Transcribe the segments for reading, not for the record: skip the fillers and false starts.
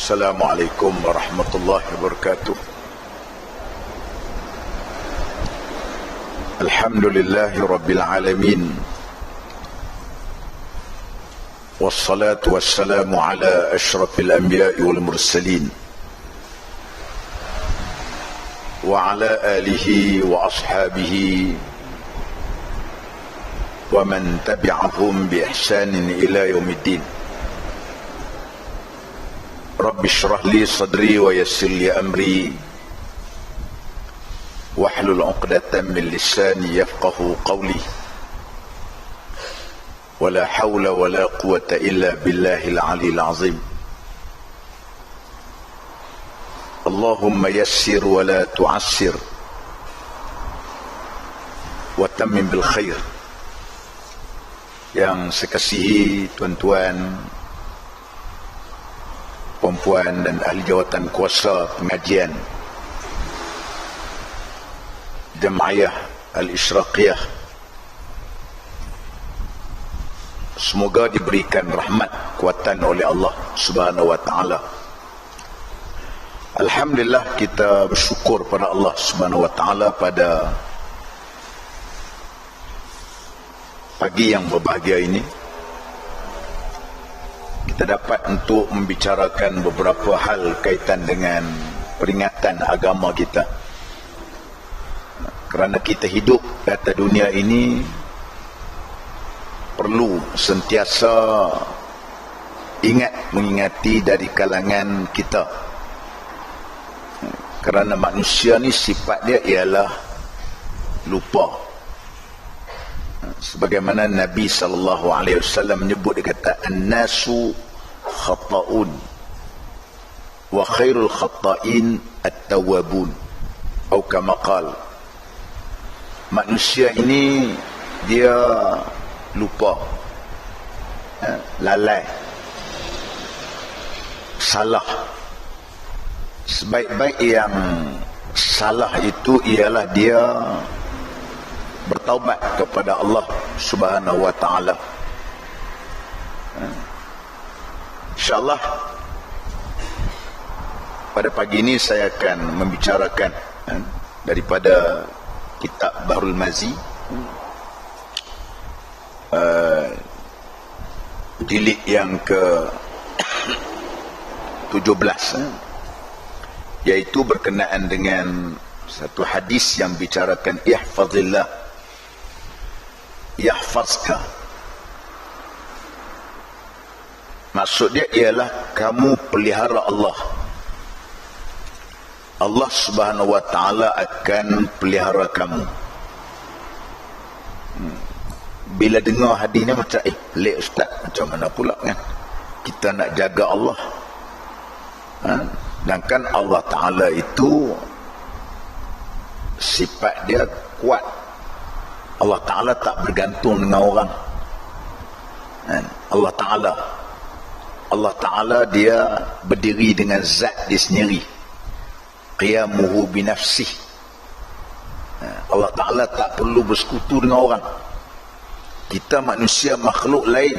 Assalamualaikum warahmatullahi wabarakatuh. Alhamdulillahi rabbil alamin. Wassalatu wassalamu ala ashrafil anbiya'i wal mursalin wa ala alihi wa ashabihi wa man tabi'ahum bi ihsanin ila yaumiddin. Rabbi shrah li sadri wa yassir li amri wahlul 'uqdatam min lisani yafqahu qawli. Wala hawla wala quwwata illa billahil 'aliyyil 'azim. Allahumma yassir wa la tu'assir wa tammim bil khair. Yang saya kasihi tuan-tuan, perempuan dan ahli jawatan kuasa pengajian Jamaiyah Al-Ishraqiyah, semoga diberikan rahmat kuatan oleh Allah Subhanahu wa taala. Alhamdulillah, kita bersyukur pada Allah Subhanahu wa taala pada pagi yang berbahagia ini kita dapat untuk membicarakan beberapa hal kaitan dengan peringatan agama kita. Kerana kita hidup di atas dunia ini perlu sentiasa mengingati dari kalangan kita. Kerana manusia ni sifat dia ialah lupa. Sebagaimana Nabi SAW menyebut, dia kata an-nasu khata'un wa khairul khata'in at-tawwabun, atau kama qala, manusia ini dia lupa, lalai, salah. Sebaik-baik yang salah itu ialah dia bertaubat kepada Allah Subhanahu wa taala. InsyaAllah pada pagi ini saya akan membicarakan daripada kitab Bahrul Mazi, jilid yang ke 17, iaitu berkenaan dengan satu hadis yang bicarakan ihfazillah yahfazka. Maksud dia ialah kamu pelihara Allah, Allah Subhanahu wa taala akan pelihara kamu. Bila dengar hadis ni macam pelik ustaz, macam mana pula kan kita nak jaga Allah, sedangkan Allah taala itu sifat dia kuat. Allah Ta'ala tak bergantung dengan orang. Allah Ta'ala dia berdiri dengan zat dia sendiri, qiyamuhu binafsih. Allah Ta'ala tak perlu bersekutu dengan orang. Kita manusia makhluk lain,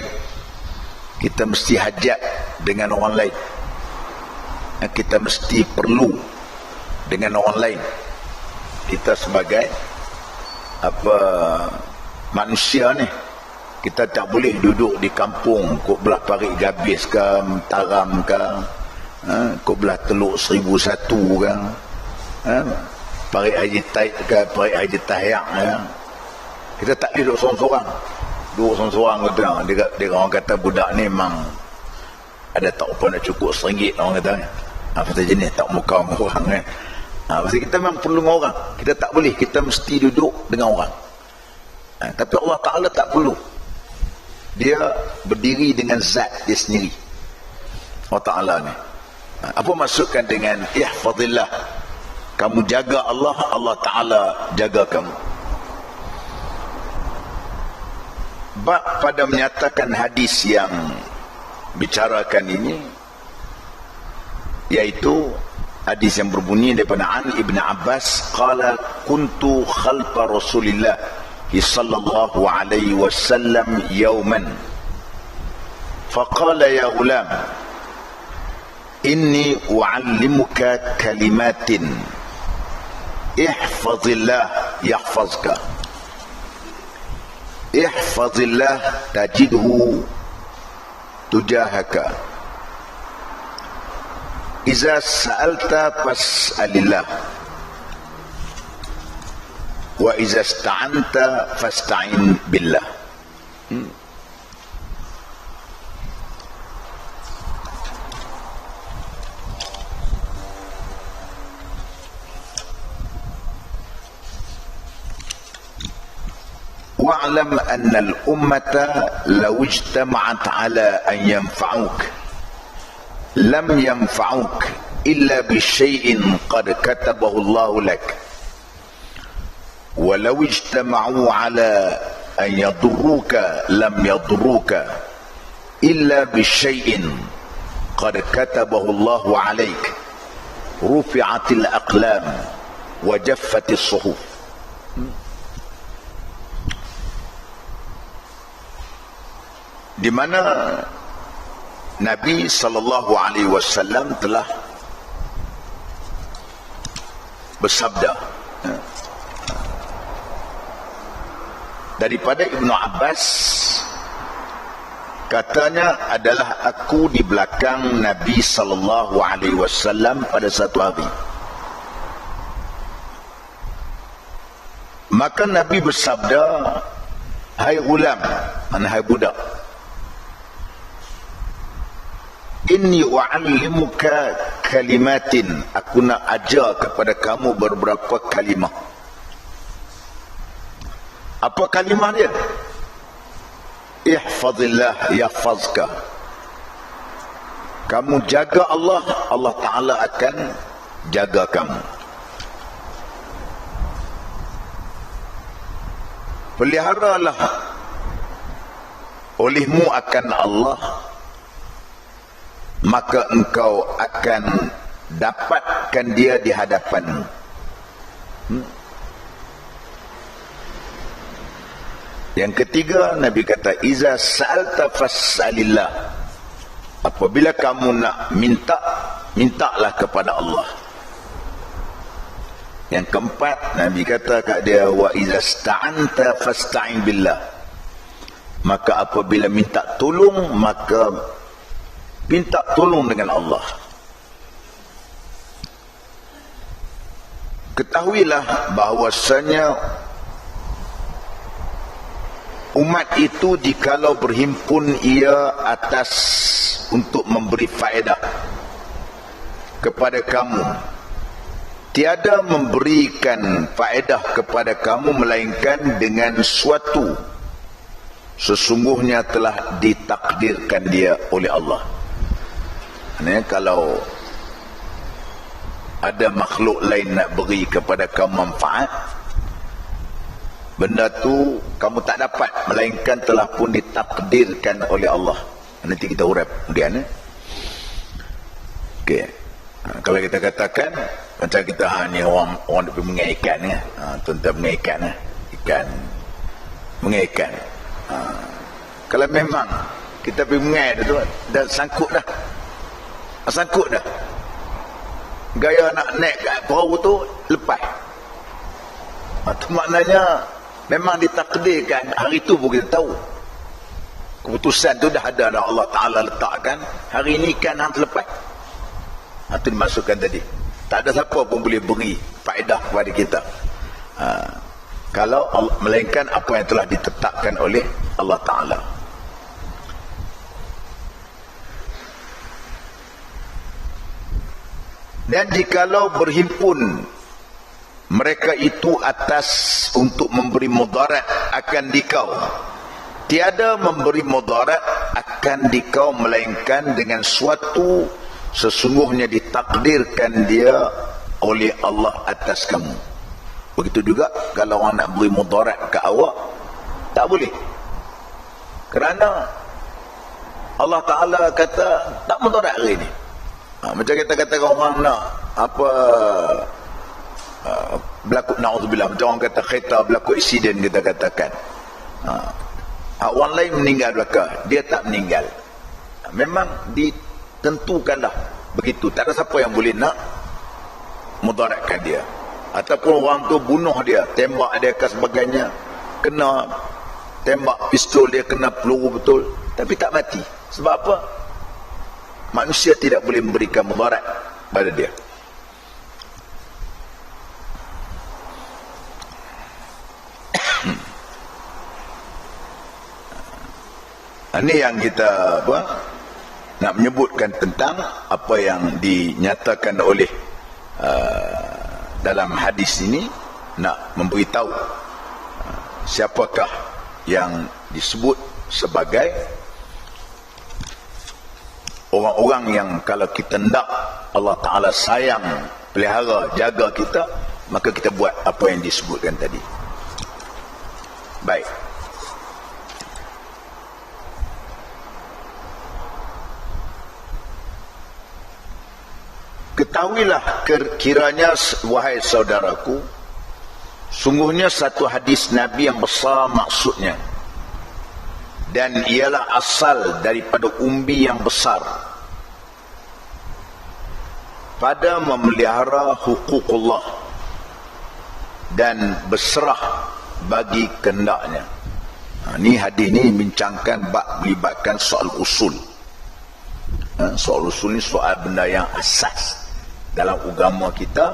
kita mesti hajat dengan orang lain, kita mesti perlu dengan orang lain. Kita sebagai manusia ni, kita tak boleh duduk di kampung kok belah parik gabis ke, taram ke, kok belah teluk 1001 ke, parik Haji Taib ke, parik Haji Tahyak ke. Kita tak boleh duduk seorang-seorang. Duduk seorang-seorang dia orang kata budak ni memang ada tak apa nak cukup RM1, orang kata apa jenis tak muka orang kan. Maksud kita memang perlu dengan orang. Kita tak boleh, kita mesti duduk dengan orang. Tapi Allah Ta'ala tak perlu. Dia berdiri dengan zat dia sendiri, Allah Ta'ala ni. Apa maksudkan dengan ihfazillah? Kamu jaga Allah, Allah Ta'ala jaga kamu. Bab pada menyatakan hadis yang bicarakan ini, iaitu hadis yang berbunyi daripada An Ibn Abbas, qala kuntu khalfa Rasulillah sallallahu alaihi wasallam yawman faqala ya ghulam inni u'allimuka kalimatin ihfazillah yahfazka. Ihfazillah tajidhu tujahaka. Iza sa'alta fas'alillah, wa iza ista'anta fasta'in billah. Wa'lam anna al-ummata law ijtama'at ala an yanfa'uk lam yanfa'uk illa bi syai'in qad katabahu Allah lak. Walau ijtama'u ala an yadurruka lam yadurruka illa bi syai'in qad katabahu Allah alaik. Rufi'atil aqlam wa jaffatis suhuf. Di mana Nabi sallallahu alaihi wasallam telah bersabda daripada Ibnu Abbas, katanya adalah aku di belakang Nabi sallallahu alaihi wasallam pada satu hari. Maka Nabi bersabda, hai ulam, hai budak, inni u'allimuka kalimatin, aku nak ajar kepada kamu beberapa kalimah. Apa kalimah dia? Ihfazillah yahfazka. Kamu jaga Allah, Allah Ta'ala akan jaga kamu. Peliharalah olehmu akan Allah, maka engkau akan dapatkan dia di hadapanmu. Yang ketiga, Nabi kata, iza sa'alta fas'alillah. Apabila kamu nak minta, mintalah kepada Allah. Yang keempat, Nabi kata kat dia, wa iza sta'anta fasta'in billah. Maka apabila minta tolong, maka minta tolong dengan Allah. Ketahuilah bahawasanya umat itu jikalau berhimpun ia atas untuk memberi faedah kepada kamu, tiada memberikan faedah kepada kamu melainkan dengan suatu sesungguhnya telah ditakdirkan dia oleh Allah. Ini kalau ada makhluk lain nak beri kepada kamu manfaat, benda tu kamu tak dapat melainkan telah pun ditakdirkan oleh Allah. Nanti kita urap kemudian. Okey. Kalau kita katakan macam kita ni orang pergi mengai ikan ya. Tuan-tuan mengai ikan ya. Ikan mengai ikan. Kalau memang kita pergi mengai dah sangkut dah. Sangkut dah. Gaya nak naik kat perahu tu lepas. Itu maknanya memang ditakdirkan. Hari tu pun kita tahu. Keputusan tu dah ada dah, Allah Ta'ala letakkan. Hari ni ikan hang terlepas. Itu dimasukkan tadi. Tak ada siapa pun boleh beri faedah kepada kita. Kalau Allah, melainkan apa yang telah ditetapkan oleh Allah Ta'ala. Dan jikalau berhimpun mereka itu atas untuk memberi mudarat akan dikau, tiada memberi mudarat akan dikau melainkan dengan suatu sesungguhnya ditakdirkan dia oleh Allah atas kamu. Begitu juga kalau orang nak beri mudarat ke awak, tak boleh, kerana Allah Ta'ala kata tak mudarat hari ni. Macam kita kata orang nak apa berlaku, na'udzubillah, macam orang kata kereta berlaku aksiden, kita katakan orang lain meninggal belakang, dia tak meninggal. Memang ditentukanlah begitu, tak ada siapa yang boleh nak mudaratkan dia. Ataupun orang tu bunuh dia, tembak dia ke sebagainya, kena tembak pistol dia, kena peluru betul, tapi tak mati. Sebab apa? Manusia tidak boleh memberikan mudarat pada dia. Ini yang kita nak menyebutkan tentang apa yang dinyatakan oleh dalam hadis ini, nak memberitahu siapakah yang disebut sebagai orang-orang yang kalau kita hendak Allah Ta'ala sayang, pelihara, jaga kita, maka kita buat apa yang disebutkan tadi. Baik. Ketahuilah kiranya, wahai saudaraku, sungguhnya satu hadis Nabi yang besar maksudnya, dan ialah asal daripada umbi yang besar pada memelihara hukukullah dan berserah bagi kehendaknya. Ini hadis ini bincangkan bab melibatkan soal usul. Soal usul ni soal benda yang asas dalam agama kita.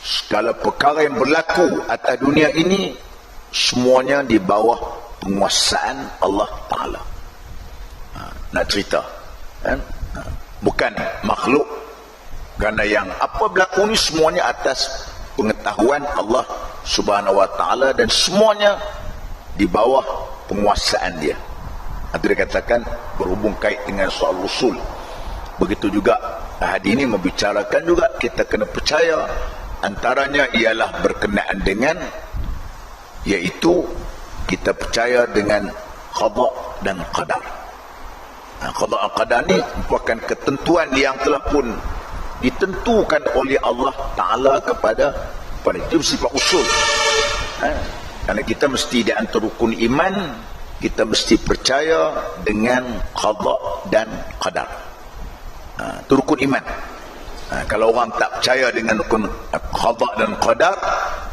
Segala perkara yang berlaku atas dunia ini semuanya di bawah penguasaan Allah Ta'ala. Nak cerita bukan makhluk, kerana yang apa berlaku ni semuanya atas pengetahuan Allah Subhanahu Wa Ta'ala, dan semuanya di bawah penguasaan dia. Itu dikatakan berhubung kait dengan soal usul. Begitu juga hadis ini membicarakan juga kita kena percaya, antaranya ialah berkenaan dengan, iaitu kita percaya dengan qada dan qadar. Qada dan qadar ni merupakan ketentuan yang telah pun ditentukan oleh Allah Ta'ala kepada itu sifat usul. Kerana kita mesti di antara rukun iman, kita mesti percaya dengan qada dan qadar. Itu rukun iman. Kalau orang tak percaya dengan rukun qada dan qadar,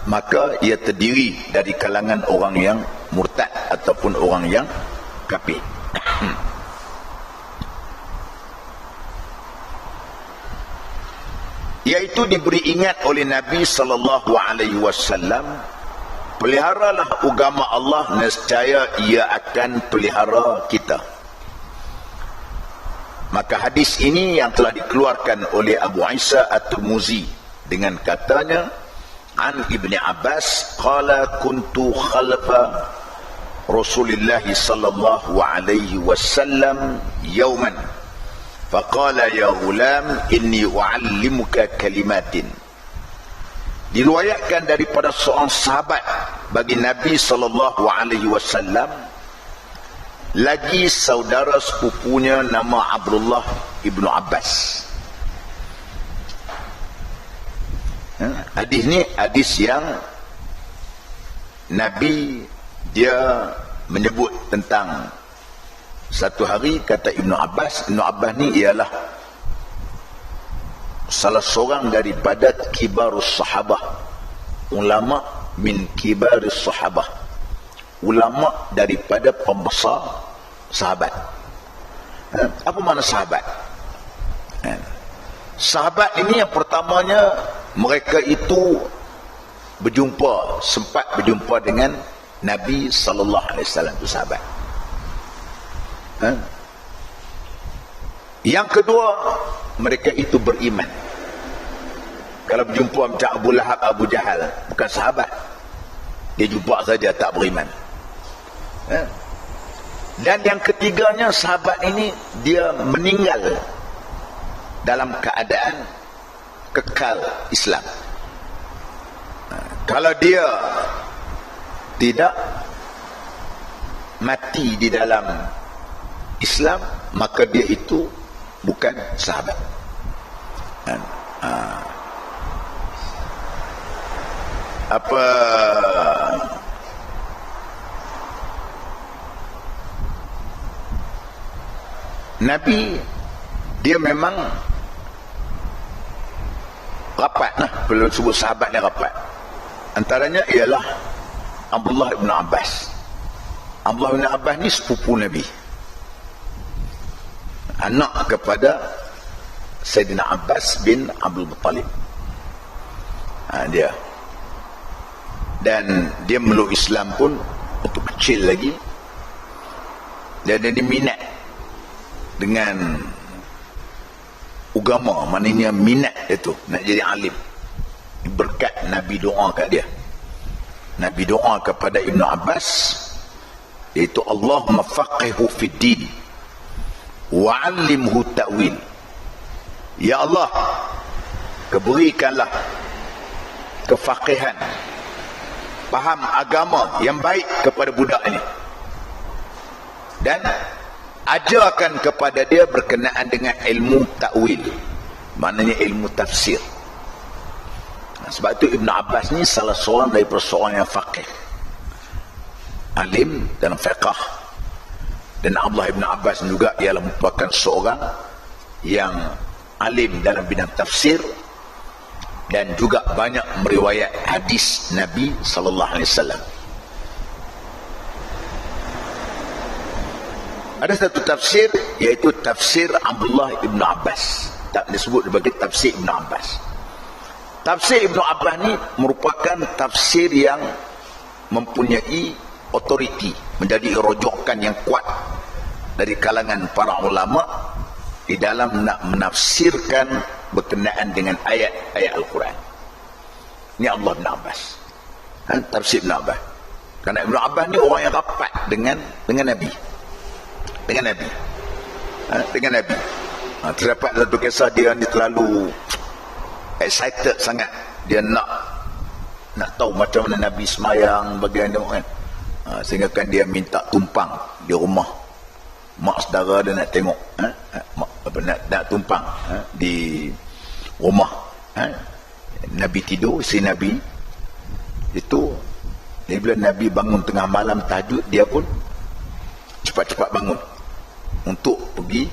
maka ia terdiri dari kalangan orang yang murtad ataupun orang yang kafir. Iaitu diberi ingat oleh Nabi sallallahu alaihi wasallam, peliharalah agama Allah, nescaya ia akan pelihara kita. Maka hadis ini yang telah dikeluarkan oleh Abu Isa At-Tirmizi dengan katanya, an Ibni Abbas qala kuntu khalfa Rasulillah sallallahu alaihi wasallam yawman faqala ya ghulam inni uallimuka kalimatin. Diriwayatkan daripada seorang sahabat bagi Nabi sallallahu alaihi wasallam, lagi saudara sepupunya nama Abdullah ibnu Abbas. Hadis ni hadis yang Nabi dia menyebut tentang satu hari, kata Ibnu Abbas ni ialah salah seorang daripada kibarus sahabah, ulama min kibarus sahabah, ulama daripada pembesar sahabat. Apa makna sahabat? Sahabat ini yang pertamanya, mereka itu sempat berjumpa dengan Nabi sallallahu alaihi wasallam, itu sahabat. Yang kedua, mereka itu beriman. Kalau berjumpa macam Abu Lahab, Abu Jahal, bukan sahabat, dia jumpa saja, tak beriman. Dan yang ketiganya, sahabat ini dia meninggal dalam keadaan kekal Islam. Kalau dia tidak mati di dalam Islam, maka dia itu bukan sahabat. Nabi dia memang rapat lah, perlu sebut sahabat dia rapat. Antaranya ialah Abdullah bin Abbas. Abdullah bin Abbas ni sepupu Nabi, anak kepada Sayyidina Abbas bin Abdul Muttalib. Dia, dan dia meluk Islam pun waktu kecil lagi, dan dia minat dengan agama, maknanya minat itu nak jadi alim. Berkat Nabi doa kat dia, Nabi doa kepada Ibnu Abbas, iaitu Allahumma faqihhu fid din wa 'allimhu ta'wil. Ya Allah, keberikanlah kefaqihan, faham agama yang baik kepada budak ini, dan ajarkan kepada dia berkenaan dengan ilmu ta'wil, maknanya ilmu tafsir. Sebab itu Ibn Abbas ni salah seorang dari seorang yang faqih, alim dalam fiqh. Dan Abdullah Ibn Abbas juga ialah merupakan seorang yang alim dalam bidang tafsir, dan juga banyak meriwayat hadis Nabi sallallahu alaihi wasallam. Ada satu tafsir, iaitu tafsir Abdullah Ibn Abbas, tak disebut sebagai tafsir Ibn Abbas. Tafsir Ibn Abbas ni merupakan tafsir yang mempunyai otoriti, menjadi rujukan yang kuat dari kalangan para ulama di dalam nak menafsirkan berkenaan dengan ayat-ayat Al-Quran. Ini Allah Ibn Abbas, tafsir Ibn Abbas. Kerana Ibn Abbas ni orang yang rapat dengan Nabi, dengan Nabi. Terdapat satu kisah, dia ni terlalu excited sangat, dia nak tahu macam mana Nabi semayang, bagaimana kan. Sehingga kan dia minta tumpang di rumah mak saudara dia, nak tengok nak tumpang di rumah. Nabi tidur, si Nabi itu, bila Nabi bangun tengah malam tahajud, dia pun cepat-cepat bangun untuk pergi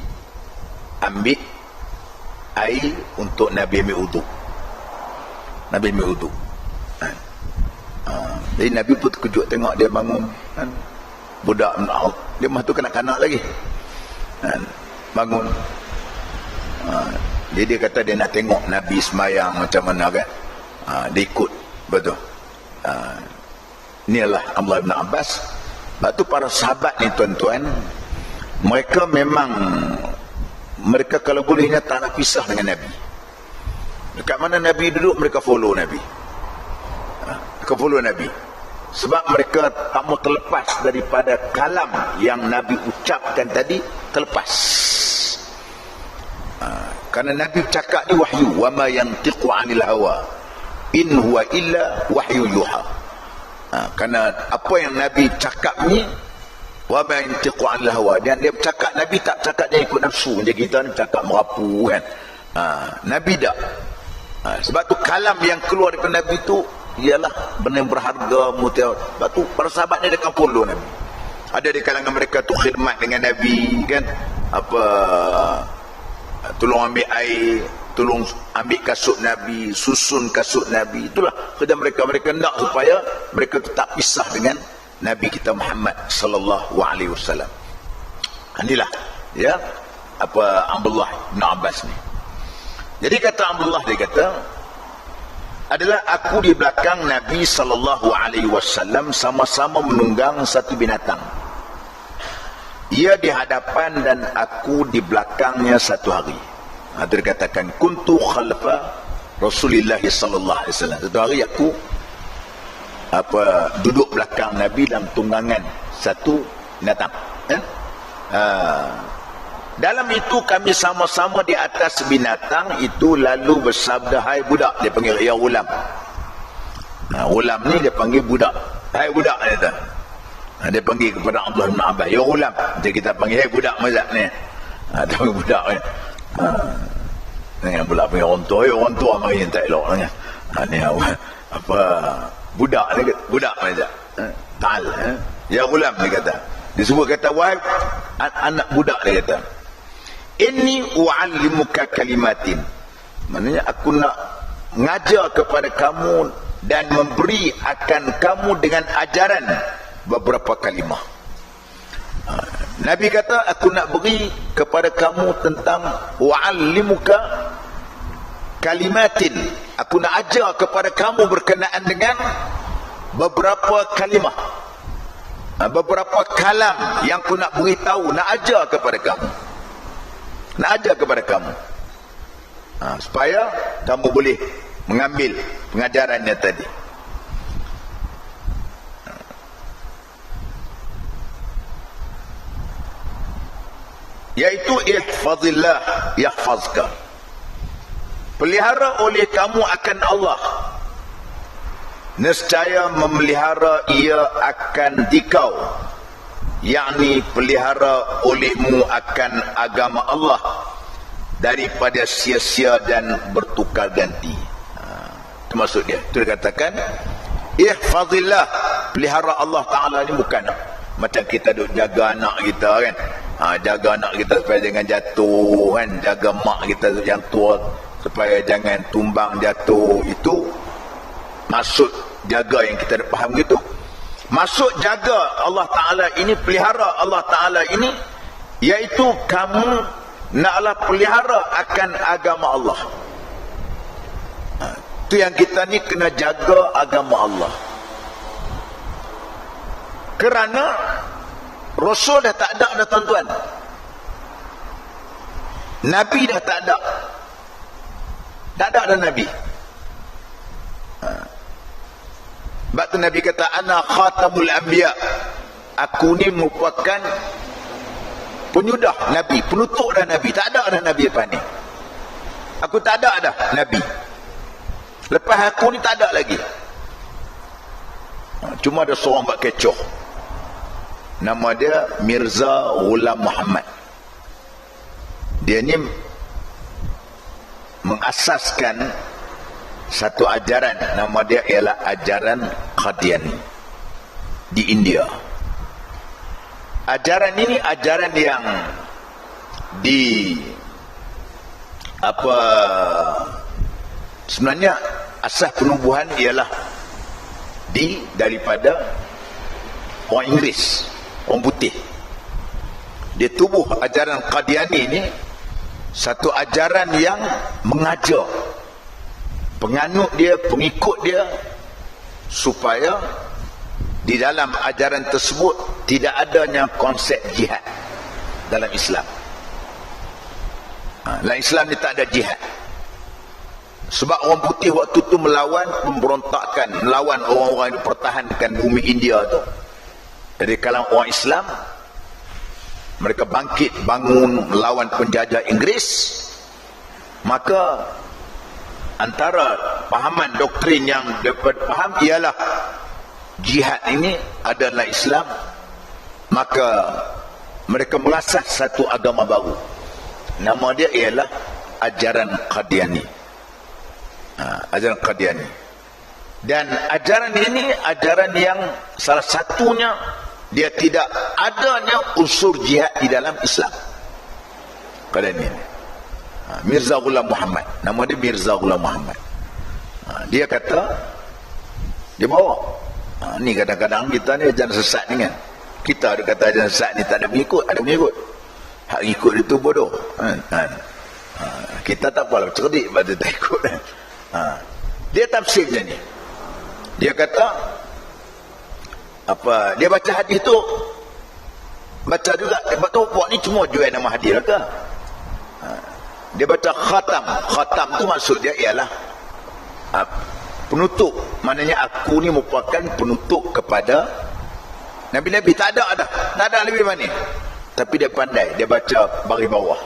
ambil air untuk Nabi ambil uduk. Nabi ambil uduk. Jadi Nabi pun terkejut tengok dia bangun, budak dia mah tu kanak-kanak lagi, bangun. Jadi dia kata dia nak tengok Nabi semayang macam mana kan. Dia ikut, betul. Inilah Abdullah bin Abbas. Sebab tu para sahabat ni tuan-tuan, mereka memang, mereka kalau bolehnya tak nak pisah dengan Nabi. Dekat mana Nabi duduk, mereka follow Nabi. Mereka follow Nabi. Sebab mereka tak mau terlepas daripada kalam yang Nabi ucapkan tadi, terlepas. Kerana Nabi cakap ni wahyu, wa ma yantiqu 'anil hawa in huwa illa wahyu yuha. Kerana apa yang Nabi cakap ni, wa ma yantiqu 'anil hawa, dan dia bercakap, Nabi tak cakap dia ikut nafsu macam kita ni cakap merapu kan. Nabi tak. Sebab tu kalam yang keluar daripada Nabi tu ialah benda yang berharga, mutiara. Sebab tu para sahabat ni dekat follow Nabi. Ada di kalangan mereka tu khidmat dengan Nabi kan, apa, tolong ambil air, tolong ambil kasut Nabi, susun kasut Nabi. Itulah kerja mereka. Mereka nak supaya mereka tetap pisah dengan Nabi kita Muhammad sallallahu alaihi wasallam. Inilah ya apa Abdullah bin Abbas ni. Jadi kata Abdullah, dia kata, adalah aku di belakang Nabi sallallahu alaihi wasallam sama-sama menunggang satu binatang. Ia di hadapan dan aku di belakangnya satu hari. Dia katakan kuntu khalfa Rasulullah sallallahu alaihi wasallam. Satu hari aku duduk belakang Nabi dalam tunggangan satu binatang. Dalam itu kami sama-sama di atas binatang itu, lalu bersabda, hai budak. Dia panggil ya ulam. Ulam ni dia panggil budak. Hai budak, dia kata. Dia panggil kepada Abdullah bin Abbas, ya ulam. Jadi kita panggil, hai budak mazak ni. Dia panggil budak ni. Dengan pula panggil orang tua. Orang tua mari tak elok ni. Ni apa, budak ni, budak mazak. Ta'al. Ya ulam, dia kata. Dia sebut kata, wahai anak budak, dia kata. inni u'allimuka kalimatin. Maknanya aku nak mengajar kepada kamu dan memberi akan kamu dengan ajaran beberapa kalimah. Nabi kata, aku nak beri kepada kamu tentang wa'allimuka kalimatin. Aku nak ajar kepada kamu berkenaan dengan beberapa kalimah, beberapa kalam yang aku nak beritahu, nak ajar kepada kamu, nak ajar kepada kamu, supaya kamu boleh mengambil pengajarannya tadi. Yaitu ihfazillah yahfazka. Pelihara oleh kamu akan Allah, nescaya memelihara ia akan dikau, yakni pelihara olehmu akan agama Allah daripada sia-sia dan bertukar ganti. Itu maksud dia. Itu dikatakan ihfazillah, pelihara Allah Ta'ala ni bukan macam kita duk jaga anak kita kan. Jaga anak kita supaya jangan jatuh kan, jaga mak kita yang tua supaya jangan tumbang jatuh. Itu maksud jaga yang kita faham gitu. Maksud jaga Allah Ta'ala ini, pelihara Allah Ta'ala ini, iaitu kamu naklah pelihara akan agama Allah. Itu yang kita ni kena jaga agama Allah. Kerana Rasul dah tak ada dah tuan-tuan. Nabi dah tak ada. Tak ada dah Nabi. Sebab tu Nabi kata, ana khatamul anbiya. Aku ni merupakan penyudah Nabi, penutup dah Nabi. Tak ada dah Nabi lepas ni. Aku tak ada dah Nabi. Lepas aku ni tak ada lagi. Cuma ada seorang buat kecoh. Nama dia Mirza Ghulam Muhammad. Dia ni mengasaskan satu ajaran, nama dia ialah ajaran Qadiani di India. Ajaran ini ajaran yang sebenarnya asas penubuhan ialah daripada orang Inggeris, orang putih. Dia tubuh ajaran Qadiani ini satu ajaran yang mengajar penganut dia, pengikut dia, supaya di dalam ajaran tersebut tidak adanya konsep jihad dalam Islam. Dalam Islam ni tak ada jihad. Sebab orang putih waktu tu melawan pemberontakan, melawan orang-orang yang pertahankan bumi India tu. Jadi kalau orang Islam, mereka bangkit bangun melawan penjajah Inggeris, maka antara pahaman doktrin yang dapat faham ialah jihad ini adalah Islam. Maka mereka mengasas satu agama baru, nama dia ialah ajaran Qadiani. Ajaran Qadiani. Dan ajaran ini ajaran yang salah satunya dia tidak adanya unsur jihad di dalam Islam. Qadiani ini Mirza Ghulam Muhammad, nama dia Mirza Ghulam Muhammad. Dia kata, dia bawa ni kadang-kadang kita ni ajaran sesat ni kan, kita ada kata ajaran sesat ni tak ada mengikut, ada mengikut. Hak ikut itu bodoh kita tak apalah cerdik pada tak ikut. Dia tafsir macam ni. Dia kata apa, dia baca hadis tu, baca juga, sebab tu puak ni cuma jual nama hadis lah ke. Dia baca khatam. Khatam tu maksud dia ialah penutup. Maknanya aku ni merupakan penutup kepada Nabi-Nabi. Tak ada dah, tak ada lebih mana. Tapi dia pandai, dia baca baris bawah,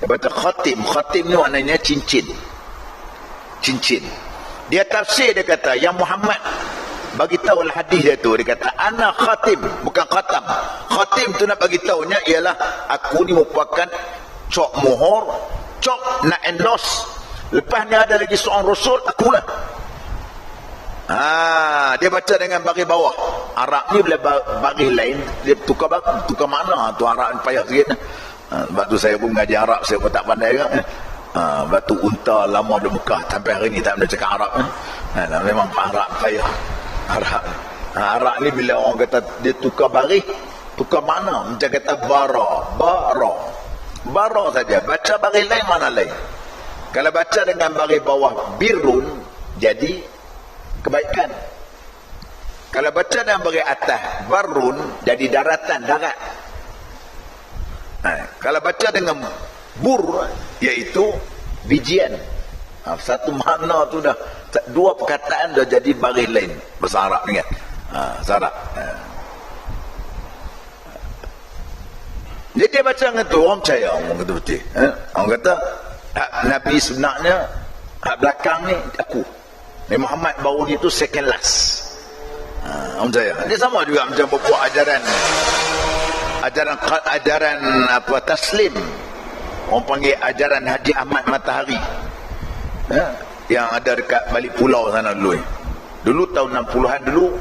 dia baca khatim. Khatim ni maknanya cincin. Cincin. Dia tafsir, dia kata yang Muhammad bagi tahu hadis dia tu, dia kata ana khatim, bukan khatam. Khatim tu nak bagi tahunya ialah aku ni merupakan cok mohor, cok nak endorse. Lepas ni ada lagi seorang rasul, akulah. Dia baca dengan baris bawah. Arab ni bila baris lain dia tukar makna tu. Arab ni payah sikit. Sebab tu saya pun mengajar Arab, saya pun tak pandai kan. Batu unta lama di Mekah sampai hari ni tak boleh cakap Arab kan. Memang Arab payah. Arab ni bila orang kata dia tukar baris, tukar makna. Macam kata bara saja, baca baris lain mana lain. Kalau baca dengan baris bawah birun, jadi kebaikan. Kalau baca dengan baris atas barun, jadi daratan, darat. Kalau baca dengan bur, iaitu bijian. Satu makna tu dah, dua perkataan dah jadi baris lain bahasa Arab ni kan. Arab. Jadi dia baca dengan tu, orang percaya, orang kata betul. Orang kata Nabi sebenarnya belakang ni aku. Nabi Muhammad baru ni tu second last. Orang percaya. Dia sama juga macam buat ajaran apa taslim. Orang panggil ajaran Haji Ahmad Matahari. Yang ada dekat balik pulau sana dulu. Dulu tahun 60-an dulu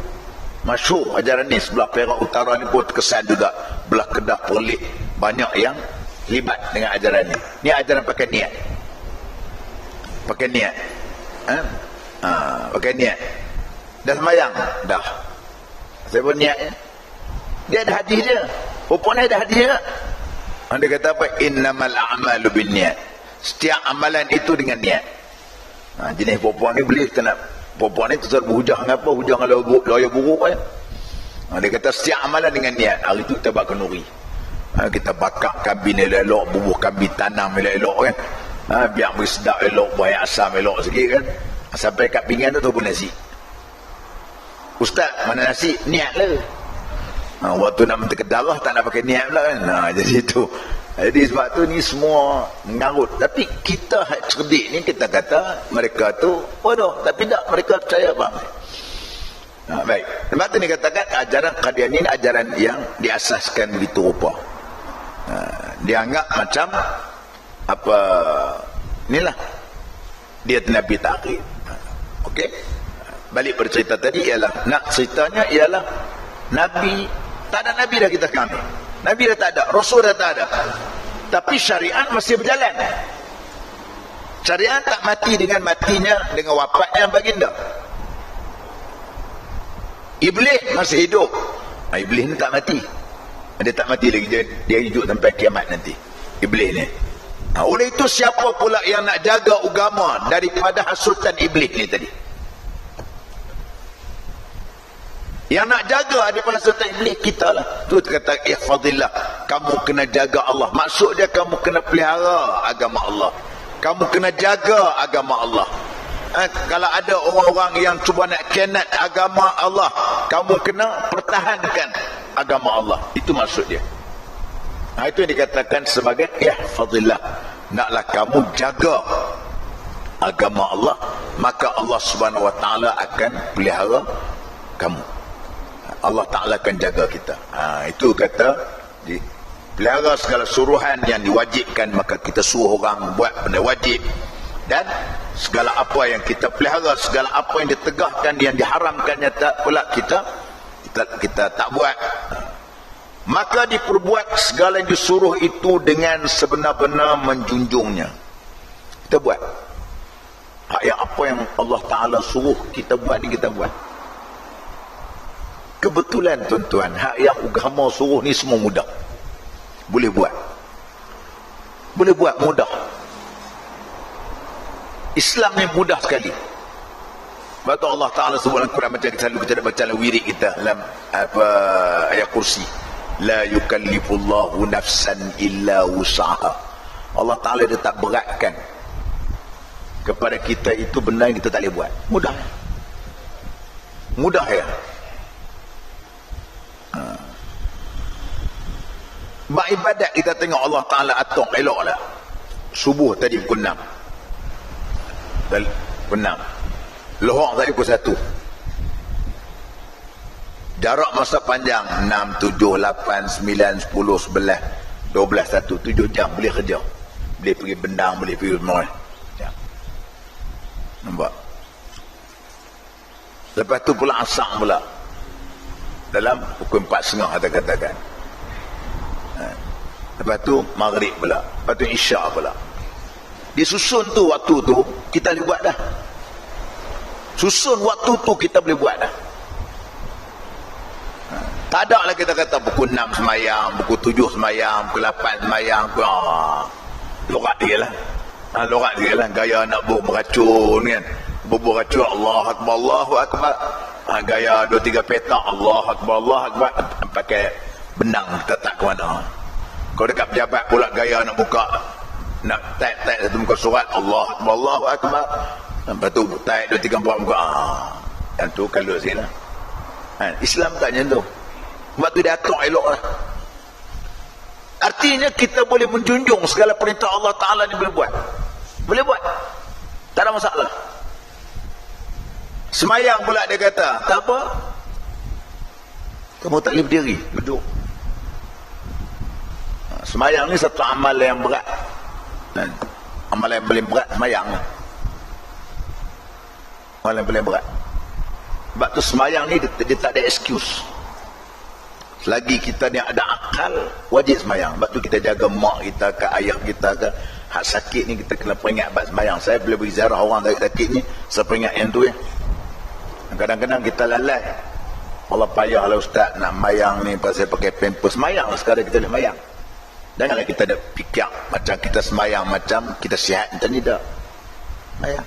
masyhur ajaran ni, sebelah Perak Utara ni pun terkesan juga, belah Kedah, Perlis, banyak yang libat dengan ajaran ni. Ni ajaran pakai niat. Pakai niat. Pakai niat. Dah sembahyang? Dah. Saya pun niat. Dia ada hadis dia. Perempuan ada hadis dia. Dia kata apa? Innamal a'malu bin niat. Setiap amalan itu dengan niat. Jenis perempuan ni boleh kita nak, perempuan ni terus berhujah dengan apa? Hujah dengan lawyer buruk kan. Dia kata setiap amalan dengan niat. Hari tu kita bakar nuri. Kita bakar kambing elok-elok, bubuh kambing tanam elok-elok kan. Biar beri sedap elok, buah asam elok sikit kan. Sampai kat pinggan tu pun nasi. Ustaz, mana nasi? Niat lah. Waktu nak mentekan darah tak nak pakai niat pula kan. Jadi tu. Jadi sebab tu ni semua mengarut. Tapi kita cerdik ni kita kata mereka tu bodoh. Tapi tak, mereka percaya bang. Baik. Sebab tu ni katakan ajaran Qadiani ni ajaran yang diasaskan begitu rupa. Dia anggap macam apa inilah dia Nabi takhir. Okey. Balik pada cerita tadi ialah nak ceritanya ialah Nabi, tak ada Nabi dah kita sekarang. Nabi dah tak ada, Rasul dah tak ada. Tapi syariat masih berjalan. Syariat tak mati dengan matinya, dengan wafatnya baginda. Iblis masih hidup. Iblis ni tak mati. Dia tak mati lagi, dia hidup sampai kiamat nanti. Iblis ni. Oleh itu siapa pula yang nak jaga agama daripada hasutan iblis ni tadi? Yang nak jaga daripada hasutan iblis kita lah. Tu kata ihfazillah, kamu kena jaga Allah. Maksud dia kamu kena pelihara agama Allah. Kamu kena jaga agama Allah. Kalau ada orang-orang yang cuba nak kenat agama Allah, kamu kena pertahankan agama Allah. Itu maksud dia. Itu yang dikatakan sebagai ihfazillah. Naklah kamu jaga agama Allah, maka Allah Subhanahu wa taala akan pelihara kamu. Allah Ta'ala akan jaga kita. Itu kata pelihara segala suruhan yang diwajibkan, maka kita suruh orang buat benda wajib. Dan segala apa yang kita pelihara, segala apa yang ditegahkan, yang diharamkannya tak pula kita tak buat. Maka diperbuat segala yang disuruh itu dengan sebenar-benar menjunjungnya. Kita buat. Yang apa yang Allah Ta'ala suruh kita buat ni kita buat. Kebetulan tuan-tuan, hak yang agama suruh ni semua mudah. Boleh buat. Boleh buat mudah. Islam ni mudah sekali. Sebab tu Allah Ta'ala sebut dalam Quran macam selalu kita baca dalam wirid kita dalam ayat kursi. La yukallifullahu nafsan illa wus'aha. Allah Ta'ala dia tak beratkan kepada kita itu benda yang kita tak boleh buat. Mudah. Mudah ya. Bak ibadat kita tengok Allah Ta'ala atur elok lah. Subuh tadi pukul 6. Pukul 6. Lohor tadi pukul 1. Jarak masa panjang 6, 7, 8, 9, 10, 11, 12, 1, 7 jam boleh kerja. Boleh pergi bendang, boleh pergi semua. Nampak? Lepas tu pula asar pula. Dalam pukul 4.30 kata-katakan. Lepas tu maghrib pula. Lepas tu isyak pula. Dia susun tu waktu tu kita boleh buat dah. Susun waktu tu kita boleh buat dah. Tak ada lah kita kata pukul 6 semayang, pukul 7 semayang, pukul 8 semayang. Lorak dia lah. Lorak dia lah. Gaya nak beracun kan. Beracun Allah Akbar, Allahu Akbar. Gaya 2-3 petak Allah Akbar, Allah Akbar. Pakai benang kita tak ke mana. Kalau dekat pejabat pula gaya nak buka, nak type satu muka surat Allah Akbar, Allahu Akbar. Lepas tu type 2-3 buat muka. Yang tu kalau sini lah. Islam tak macam tu. Sebab tu dia atur elok lah. Artinya kita boleh menjunjung segala perintah Allah Ta'ala ni boleh buat. Boleh buat. Tak ada masalah. Semayang pula dia kata, tak apa. Kamu tak boleh berdiri, duduk. Semayang ni satu amal yang berat. Amal yang paling berat semayang. Amal yang paling berat. Sebab tu semayang ni dia tak ada excuse. Selagi kita ni ada akal, wajib semayang. Sebab tu kita jaga mak kita ke ayah kita ke hak sakit ni, kita kena peringat buat semayang. Saya bila pergi ziarah orang sakit ni, saya peringat yang tu ya. Kadang-kadang kita lalai. Allah payahlah ustaz nak mayang ni pasal pakai pampers. Semayang sekarang kita boleh mayang. Janganlah kita ada fikir macam kita semayang macam kita sihat macam ni tak. Mayang.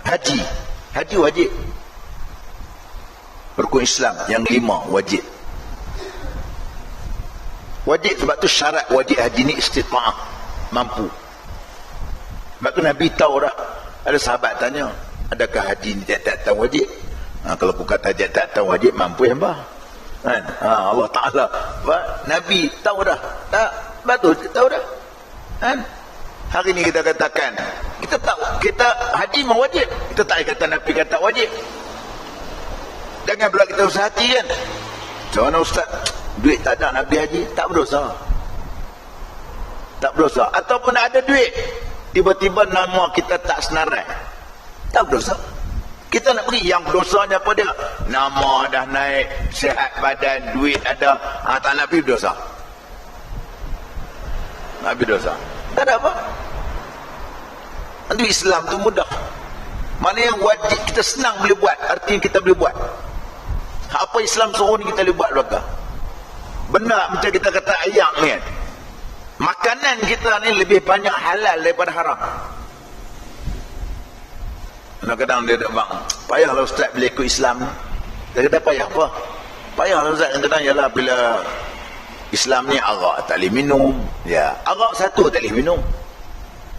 Haji wajib. Rukun Islam yang 5 wajib. Wajib sebab tu syarat wajib haji ni istita'ah, mampu. Sebab tu Nabi tahu dah. Ada sahabat tanya, adakah haji ni tak tahu wajib? Kalau aku kata tak tahu wajib, mampu yang bah. Kan? Allah Ta'ala. Nabi tahu dah. Tak, betul tahu dah. Kan? Hari ni kita katakan, kita tahu, kita haji mau wajib. Kita tak kata Nabi kata wajib. Jangan pula kita usaha hati kan. Macam mana ustaz? Duit tak ada nak pergi haji, tak berdosa. Tak berdosa. Ataupun ada duit, tiba-tiba nama kita tak senarai, tak berdosa. Kita nak pergi, yang berdosanya apa dia? Nama dah naik, sihat badan, duit ada, tak nak pergi berdosa. Nak pergi berdosa. Tak ada apa. Nanti Islam tu mudah. Mana yang wajib kita senang boleh buat, artinya kita boleh buat. Apa Islam suruh ni kita boleh buat belakang. Benar macam kita kata ayam ni kan. Makanan kita ni lebih banyak halal daripada haram. Kadang-kadang dia tak bang, payahlah ustaz bila ikut Islam. Dia kata payah apa? Payahlah ustaz, kadang-kadang ialah bila Islam ni arak tak boleh minum. Ya, arak satu tak boleh minum.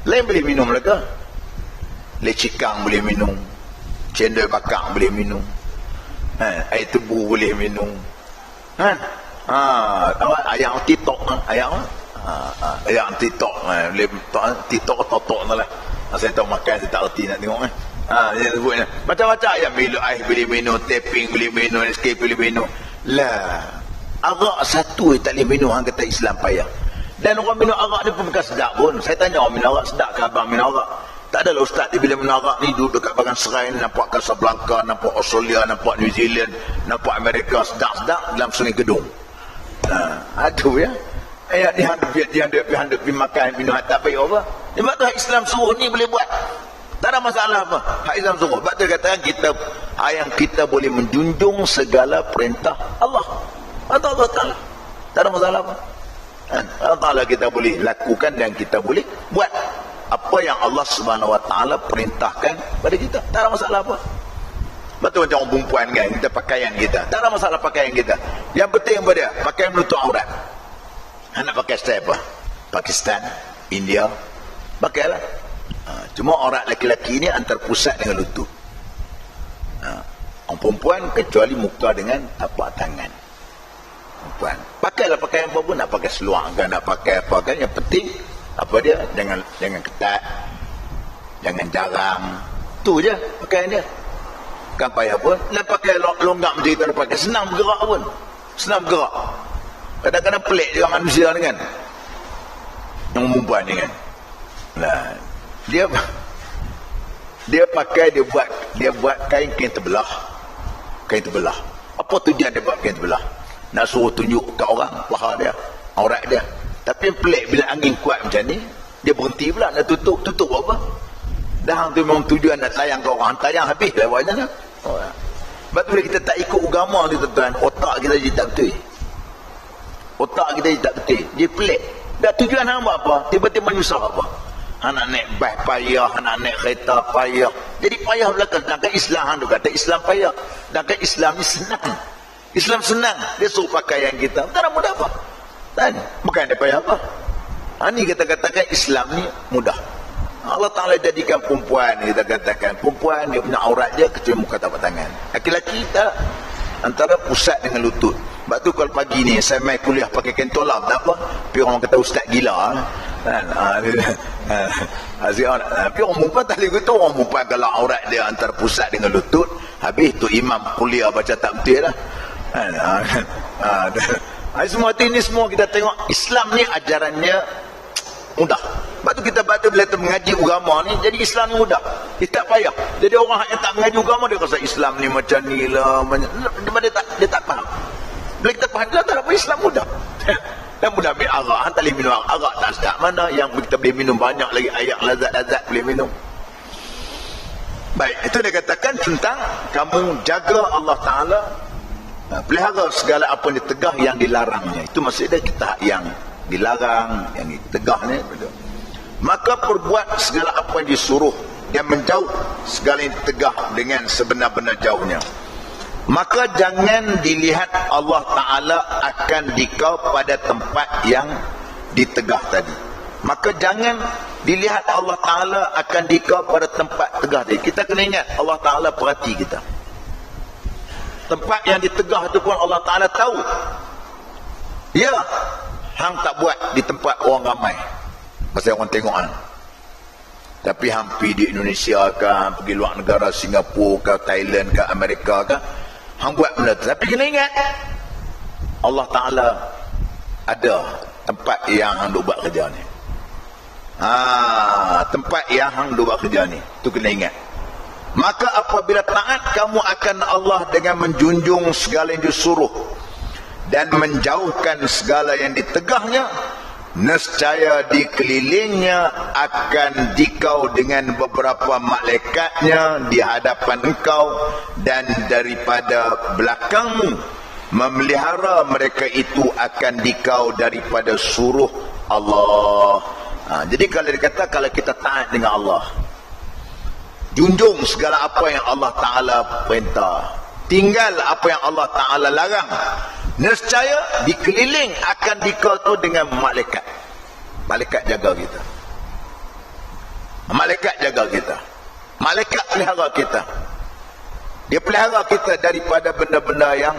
Lain boleh minum mereka. Lecikang boleh minum. Cendol bakar boleh minum. Air tebu boleh minum. Ayam titok, ayam titok, boleh titok totok lah. Saya tahu makan, saya tak erti nak tengok dia sebutnya macam-macam ayam, bila air boleh minum, tapping boleh minum, escape boleh minum. Lah, arak satu tak boleh minum, hang kata Islam payah. Dan orang minum arak ni pun bukan sedap pun. Saya tanya orang minum arak, sedap ke abang minum arak? Tak adalah ustaz, dia bila minum arak ni duduk dekat bagan serai, nampak Casablanca, nampak Australia, nampak New Zealand, nampak Amerika, sedap-sedap dalam Sungai Gedung. Aduh ya. Ayat dia pergi makan minum, tak payah apa. Sebab tu Islam suruh ni boleh buat. Tak ada masalah apa. Hak Islam suruh. Sebab tu katakan kita boleh menjunjung segala perintah Allah. Atau Allah Ta'ala. Tak ada masalah apa. Allah Ta'ala kita boleh lakukan dan kita boleh buat apa yang Allah Subhanahu Wa Ta'ala perintahkan pada kita. Tak ada masalah apa. Betul macam orang perempuan kan, kita pakaian kita. Tak ada masalah pakaian kita. Yang penting apa dia? Pakaian menutup aurat. Nak pakai style apa? Pakistan, India, pakailah. Cuma orang lelaki-lelaki ini antar pusat dengan lutut. Orang perempuan kecuali muka dengan tapak tangan. Perempuan, pakailah pakaian apa pun, nak pakai seluar kan, nak pakai apa kan, yang penting apa dia, jangan ketat, jangan jarang. Tu je pakaian dia. Kan payah pun. Nak pakai longgak macam kita pakai, senang bergerak pun. Senang bergerak. Kadang-kadang pelik juga manusia ni kan. Yang perempuan ni kan. Nah, dia pakai, dia buat kain terbelah. Kain terbelah. Apa tujuan dia buat kain sebelah? Nak suruh tunjuk ke orang paha dia, aurat dia. Tapi pelik bila angin kuat macam ni, dia berhenti pula nak tutup apa? Dah tu memang tujuan nak tayang ke orang, tayang habis lah buat macam mana? Sebab tu bila kita tak ikut agama ni tuan-tuan, otak kita jadi tak betul. Otak kita jadi tak betul. Dia pelik. Dah tujuan hang buat apa? Tiba-tiba nyusah apa? Hang nak naik bas payah, hang nak naik kereta payah. Jadi payah belakang. Sedangkan Islam hang tu kata Islam payah. Sedangkan Islam ni senang. Islam senang. Dia suruh pakaian kita. Tak ada mudah apa? Kan? Bukan dia payah apa? Ni kita katakan Islam ni mudah. Allah Ta'ala jadikan perempuan, kita katakan perempuan dia punya aurat dia kecuali muka tapak tangan. Laki-laki tak, antara pusat dengan lutut. Sebab tu kalau pagi ni saya main kuliah pakai kentolam tak apa, tapi orang kata ustaz gila kan. Tapi orang perempuan tak boleh kata orang perempuan kalau aurat dia antara pusat dengan lutut, habis tu imam kuliah baca tak betul lah. Semua ini semua kita tengok Islam ni ajarannya mudah. Sebab tu kita baca bila kita mengaji agama ni, jadi Islam ni mudah. Dia tak payah. Jadi orang yang tak mengaji agama dia rasa Islam ni macam ni lah. Dia tak faham. Bila kita faham, dia tak apa Islam mudah. Dan mudah ambil arak. Tak boleh minum arak tak sedap. Mana yang kita boleh minum banyak lagi ayat lazat-lazat boleh minum. Baik, itu dia katakan tentang kamu jaga Allah Ta'ala, pelihara segala apa yang ditegah yang dilarangnya. Itu maksudnya kita yang dilarang, yang ditegah ni. Maka perbuat segala apa yang disuruh dan menjauh segala yang ditegah dengan sebenar-benar jauhnya. Maka jangan dilihat Allah Ta'ala akan dikau pada tempat yang ditegah tadi. Maka jangan dilihat Allah Ta'ala akan dikau pada tempat tegah tadi. Kita kena ingat Allah Ta'ala perhati kita. Tempat yang ditegah itu pun Allah Ta'ala tahu. Ya, hang tak buat di tempat orang ramai. Pasal orang tengok hang. Tapi hampir di Indonesia ke, pergi luar negara, Singapura ke, Thailand ke, Amerika ke, hang buat benda tu. Tapi kena ingat, Allah Ta'ala ada tempat yang hang duk buat kerja ni. Tempat yang hang duk buat kerja ni. Tu kena ingat. Maka apabila taat kamu akan Allah dengan menjunjung segala yang disuruh dan menjauhkan segala yang ditegahnya, nescaya dikelilingnya akan dikau dengan beberapa malaikatnya di hadapan engkau, dan daripada belakangmu memelihara mereka itu akan dikau daripada suruh Allah. Jadi kalau dikata kalau kita taat dengan Allah, junjung segala apa yang Allah Ta'ala perintah, tinggal apa yang Allah Ta'ala larang, nescaya dikeliling akan dikau tu dengan malaikat. Malaikat jaga kita. Malaikat jaga kita. Malaikat pelihara kita. Dia pelihara kita daripada benda-benda yang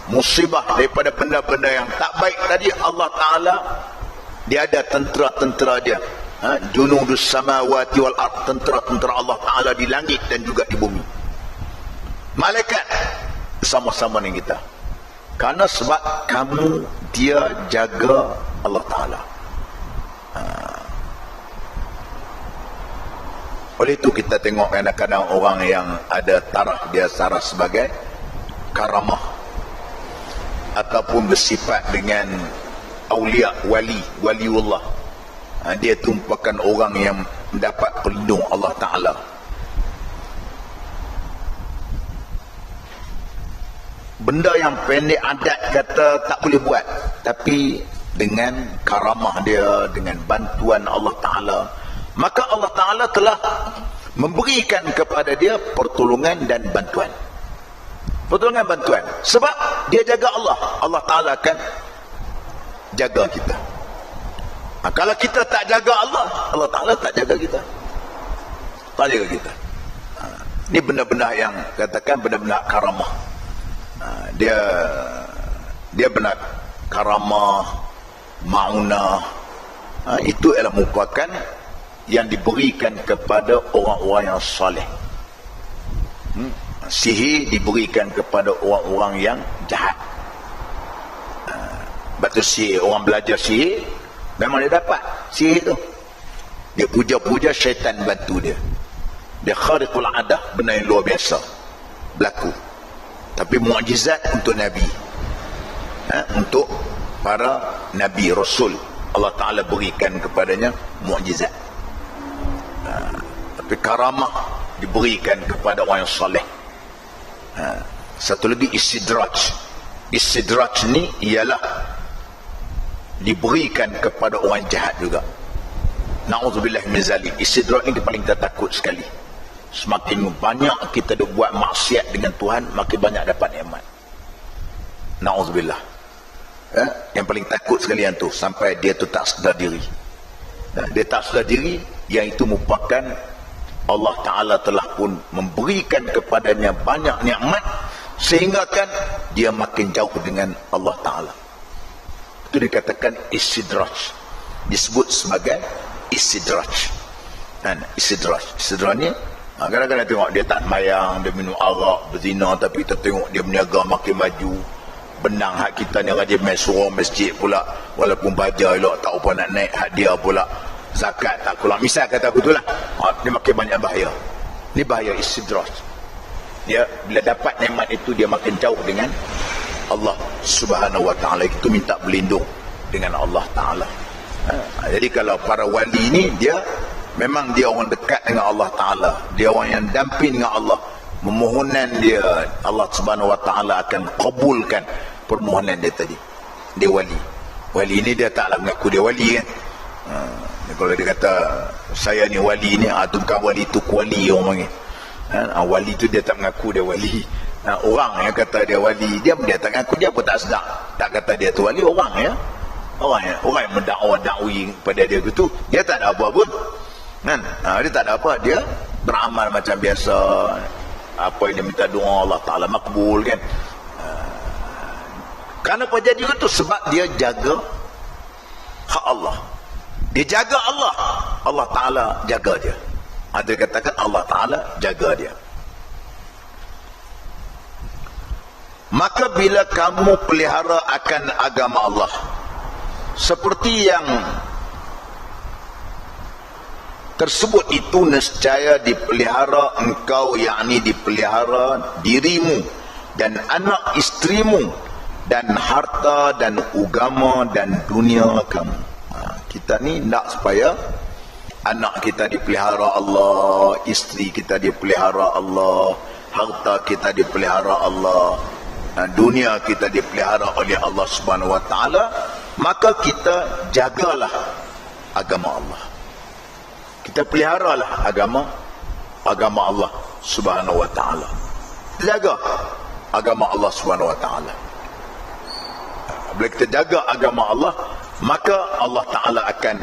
musibah, daripada benda-benda yang tak baik tadi. Allah Ta'ala, dia ada tentera-tentera dia. Junudus samawati wal ard, tentera-tentera Allah Ta'ala di langit dan juga di bumi. Malaikat bersama-sama dengan kita. Karena sebab kamu dia jaga Allah Ta'ala. Oleh itu kita tengok kadang-kadang orang yang ada taraf, dia taraf sebagai karamah ataupun bersifat dengan awliya, waliullah. Dia tumpakan orang yang mendapat pelindung Allah Ta'ala. Benda yang pendek adat kata tak boleh buat, tapi dengan karamah dia, dengan bantuan Allah Ta'ala, maka Allah Ta'ala telah memberikan kepada dia pertolongan dan bantuan. Pertolongan bantuan. Sebab dia jaga Allah, Allah Ta'ala akan jaga kita. Kalau kita tak jaga Allah, Allah Ta'ala tak jaga kita. Tak jaga kita. Ini benda-benda yang katakan benda-benda karamah. Dia benar karamah, ma'unah. Itu adalah merupakan yang diberikan kepada orang-orang yang saleh. Sihir diberikan kepada orang-orang yang jahat. Batu sihir, orang belajar sihir, memang dia dapat sihir tu. Dia puja-puja, syaitan bantu dia. Dia khariqul adah, benda yang luar biasa berlaku. Tapi mukjizat untuk Nabi, untuk para Nabi Rasul, Allah Ta'ala berikan kepadanya mukjizat. Tapi karamah diberikan kepada orang yang soleh. Satu lagi istidraj. Istidraj ni ialah diberikan kepada orang jahat juga. Na'udzubillah min zalik. Istidraj ni paling kita takut sekali. Semakin banyak kita buat maksiat dengan Tuhan, makin banyak dapat nikmat. Na'udzubillah. Yang paling takut sekali yang tu, sampai dia tu tak sedar diri. Dia tak sedar diri, yang itu merupakan Allah Ta'ala telah pun memberikan kepadanya banyak nikmat, sehingga kan dia makin jauh dengan Allah Ta'ala. Itu dikatakan istidraj, disebut sebagai istidraj. Dan istidraj ni kadang-kadang tengok dia tak mayang, dia minum arak, berzina, tapi kita tengok dia berniaga makin maju. Benang hak kita ni rajin main surau masjid pula, walaupun baja elok tak apa nak naik hak dia pula, zakat tak kurang, misal kata betul lah. Dia makin banyak bahaya. Ni bahaya istidraj. Dia bila dapat nikmat itu, dia makin jauh dengan Allah Subhanahu wa ta'ala. Itu minta berlindung dengan Allah Ta'ala. Jadi kalau para wali ni, dia memang dia orang dekat dengan Allah Ta'ala, dia orang yang damping dengan Allah. Memohonan dia, Allah Subhanahu wa ta'ala akan kabulkan permohonan dia tadi. Dia wali. Wali ni dia taklah mengaku dia wali kan. Kalau dia kata saya ni wali ni, tu bukan wali, tu kuali orang panggil. Wali tu dia tak mengaku dia wali. Orang yang kata dia wali, dia tak mengaku, dia pun tak sedar, tak kata dia tu wali. Orang yang mendakwa-dakwi pada dia tu, dia tak ada apa pun kan. Dia tak ada apa, dia beramal macam biasa. Apa yang dia minta doa, Allah Ta'ala makbul kan. Kenapa jadi itu? Sebab dia jaga hak Allah. Dia jaga Allah, Allah Ta'ala jaga dia. Dia katakan Allah Ta'ala jaga dia. Maka bila kamu pelihara akan agama Allah, seperti yang tersebut itu, nescaya dipelihara engkau, yakni dipelihara dirimu dan anak istrimu dan harta dan agama dan dunia kamu. Kita ni nak supaya anak kita dipelihara Allah, isteri kita dipelihara Allah, harta kita dipelihara Allah, dunia kita dipelihara oleh Allah Subhanahu wa ta'ala. Maka kita jagalah agama Allah. Kita peliharalah agama Allah Subhanahu wa ta'ala. Jaga agama Allah Subhanahu wa ta'ala. Bila kita jaga agama Allah, maka Allah Ta'ala akan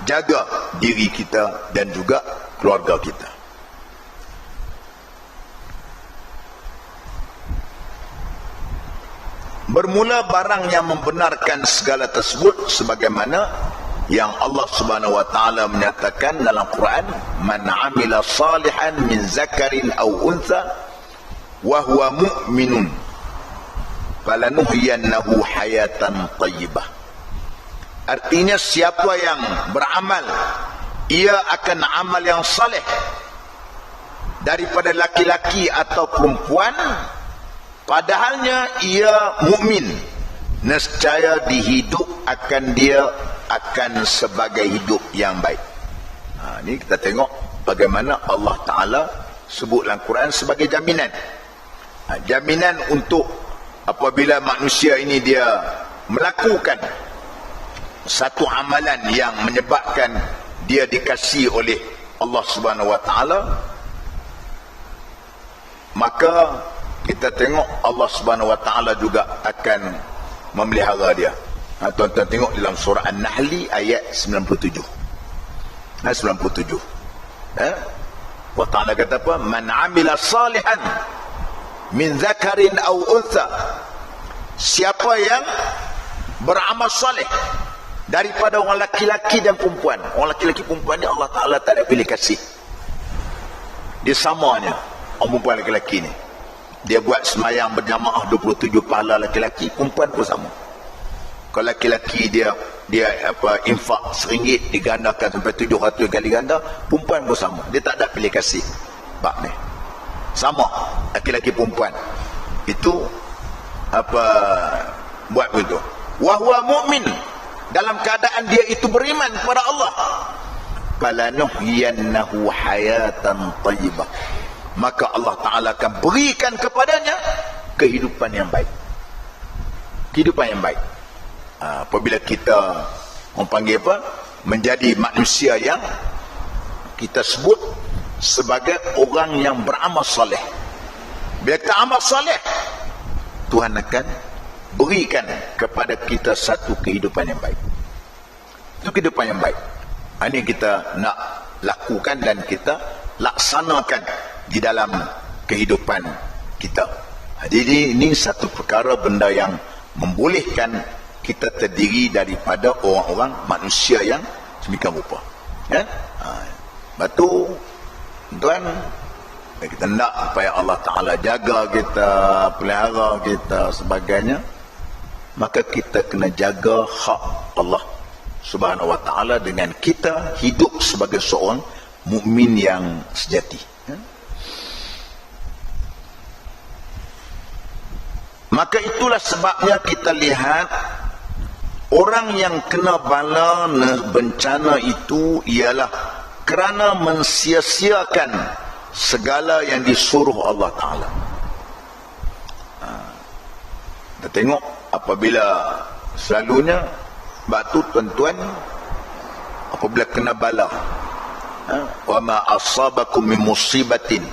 jaga diri kita dan juga keluarga kita. Bermula barang yang membenarkan segala tersebut, sebagaimana yang Allah Subhanahu wa ta'ala menyatakan dalam Quran, man amila salihan min zakarin aw untha wa huwa mu'minun falanuhyiyannahu hayatan thayyibah. Artinya siapa yang beramal, ia akan amal yang saleh daripada laki-laki atau perempuan, padahalnya ia mukmin, nescaya dihidup akan dia akan sebagai hidup yang baik. Ini kita tengok bagaimana Allah Ta'ala sebut dalam Quran sebagai jaminan. Jaminan untuk apabila manusia ini dia melakukan satu amalan yang menyebabkan dia dikasihi oleh Allah Subhanahu wa ta'ala, maka kita tengok Allah Subhanahu wa ta'ala juga akan memelihara dia. Tuan-tuan tengok dalam surah An-Nahli ayat 97. 97. Allah Ta'ala kata apa? Man amila salihan min zakarin aw untha. Siapa yang beramal saleh daripada orang laki-laki dan perempuan. Orang laki-laki perempuan ni Allah Ta'ala tak ada pilih kasih. Dia samanya orang perempuan laki-laki ni. Dia buat semayang berjamaah 27 pahala laki-laki, perempuan pun sama. Kalau laki-laki dia infak RM1 digandakan sampai 700 kali ganda, perempuan pun sama. Dia tak ada pilih kasih bab ni. Sama laki-laki perempuan. itu apa buat begitu. Wa huwa mu'min, dalam keadaan dia itu beriman kepada Allah. Falanuhyiyannahu hayatan thayyibah, maka Allah Ta'ala akan berikan kepadanya kehidupan yang baik. Kehidupan yang baik. Apabila kita mempanggil apa? Menjadi manusia yang kita sebut sebagai orang yang beramal soleh. Bila kita amal soleh, Tuhan akan berikan kepada kita satu kehidupan yang baik. Itu kehidupan yang baik. Ini kita nak lakukan dan kita laksanakan di dalam kehidupan kita. Jadi ini satu perkara benda yang membolehkan kita terdiri daripada orang-orang manusia yang semikian rupa. Ya? Batu tuan, kita nak supaya Allah Ta'ala jaga kita, pelihara kita, sebagainya, maka kita kena jaga hak Allah Subhanahu Wa Ta'ala dengan kita hidup sebagai seorang mukmin yang sejati. Maka itulah sebabnya kita lihat orang yang kena bala bencana itu ialah kerana mensia-siakan segala yang disuruh Allah Ta'ala. Kita tengok apabila selalunya batu tuan-tuan, apabila kena bala, wa ma asabakum min musibatin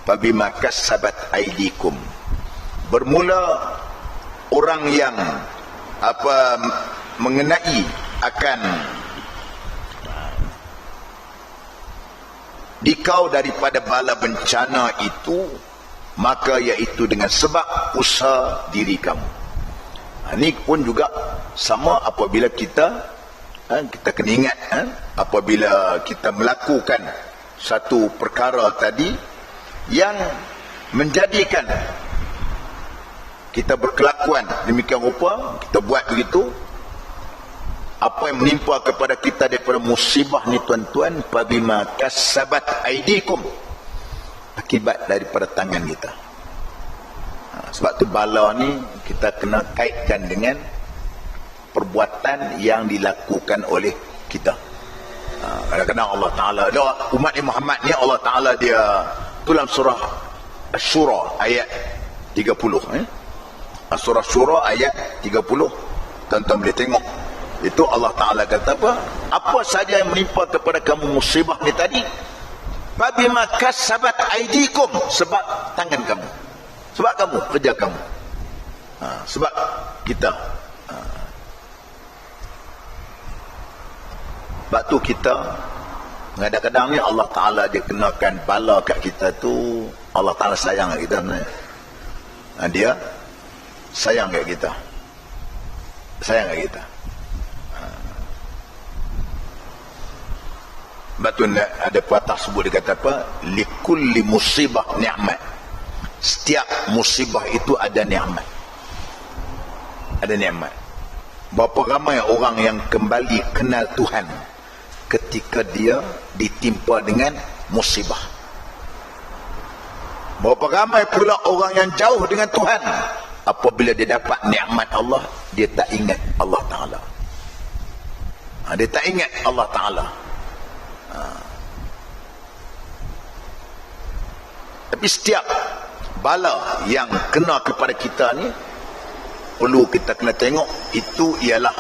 fabima kassabat aydikum. Bermula orang yang mengenai akan dikau daripada bala bencana itu, maka iaitu dengan sebab usaha diri kamu. Ini pun juga sama apabila kita kena ingat, apabila kita melakukan satu perkara tadi yang menjadikan kita berkelakuan demikian rupa, kita buat begitu, apa yang menimpa kepada kita daripada musibah ni tuan-tuan, fabima kassabat aidikum, akibat daripada tangan kita. Sebab tu bala ni kita kena kaitkan dengan perbuatan yang dilakukan oleh kita. Kadang-kadang Allah Ta'ala, umat Muhammad ni Allah Ta'ala dia dalam surah Asy-Syura ayat 30, surah Syura ayat 30, tuan-tuan boleh tengok. Itu Allah Ta'ala kata apa? Apa saja yang menimpa kepada kamu musibah ni tadi, fabima kassabat aidikum, sebab tangan kamu, sebab kamu, kerja kamu, sebab kita. Sebab tu kita kadang-kadang ni Allah Ta'ala dia kenakan bala kat kita tu, Allah Ta'ala sayang kat kita. Dia sayang kat kita, sayang kat kita. Betul, ada patah sebut, dia kata apa? Likulli musibah ni'mat. Setiap musibah itu ada nikmat. Ada nikmat. Berapa ramai orang yang kembali kenal Tuhan ketika dia ditimpa dengan musibah. Berapa ramai pula orang yang jauh dengan Tuhan, apabila dia dapat nikmat Allah, dia tak ingat Allah Ta'ala. Dia tak ingat Allah Ta'ala. Tapi setiap bala yang kena kepada kita ni, perlu kita kena tengok itu ialah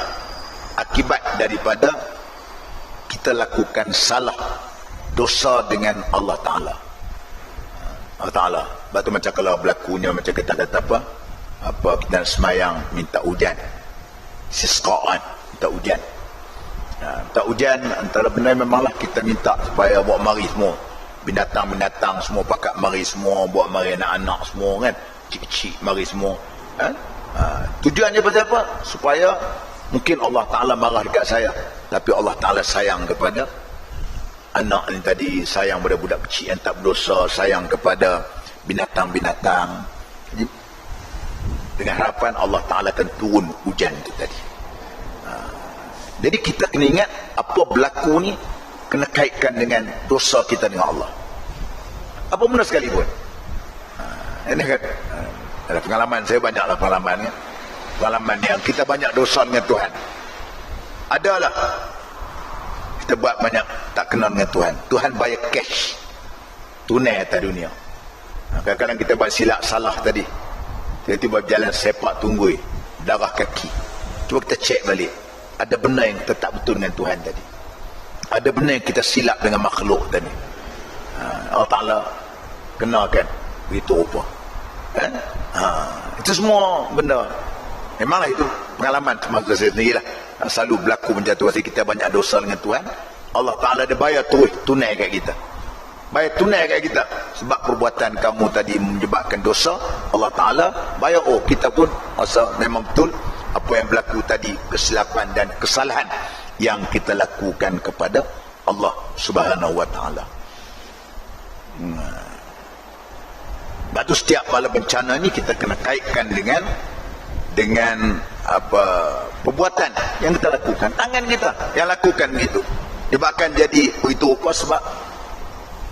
akibat daripada kita lakukan salah, dosa dengan Allah Ta'ala. Allah Ta'ala, batu macam kalau berlakunya macam kita kata apa kita nak semayang minta hujan, sisqa'an, minta hujan. Minta hujan, antara benda memanglah kita minta supaya buat mari semua, binatang-binatang semua pakat mari semua, buat mari anak-anak semua kan, kecil-kecil mari semua kan? Tujuannya pasal apa? Supaya mungkin Allah Ta'ala marah dekat saya, tapi Allah Ta'ala sayang kepada anak ni tadi, sayang pada budak kecil yang tak berdosa, sayang kepada binatang-binatang. Dengan harapan Allah Ta'ala akan turun hujan itu tadi. Jadi kita kena ingat apa berlaku ni kena kaitkan dengan dosa kita dengan Allah. Apa benda sekalipun. Ini kan Ada pengalaman, saya banyaklah pengalaman ya. Pengalaman yang kita banyak dosa dengan Tuhan. Adalah kita buat banyak tak kenal dengan Tuhan. Tuhan bayar cash, tunai atas dunia. Kadang-kadang kita buat silap salah tadi, tiba-tiba berjalan sepak tunggui, darah kaki. Cuba kita cek balik, ada benar yang kita tak betul dengan Tuhan tadi, ada benar yang kita silap dengan makhluk tadi. Allah Ta'ala kenalkan begitu rupa kan? Itu semua benda memanglah itu pengalaman semasa saya sendirilah. Selalu berlaku menjatuh hati kita banyak dosa dengan Tuhan. Allah Ta'ala dia bayar terus tunai kat kita, bayar tunai kat kita. Sebab perbuatan kamu tadi menyebabkan dosa, Allah Ta'ala bayar. Oh, kita pun rasa memang betul apa yang berlaku tadi, kesilapan dan kesalahan yang kita lakukan kepada Allah Subhanahu wa Ta'ala. Batu setiap bala bencana ni kita kena kaitkan dengan apa perbuatan yang kita lakukan, tangan kita yang lakukan gitu. Dia bahkan jadi begitu apa sebab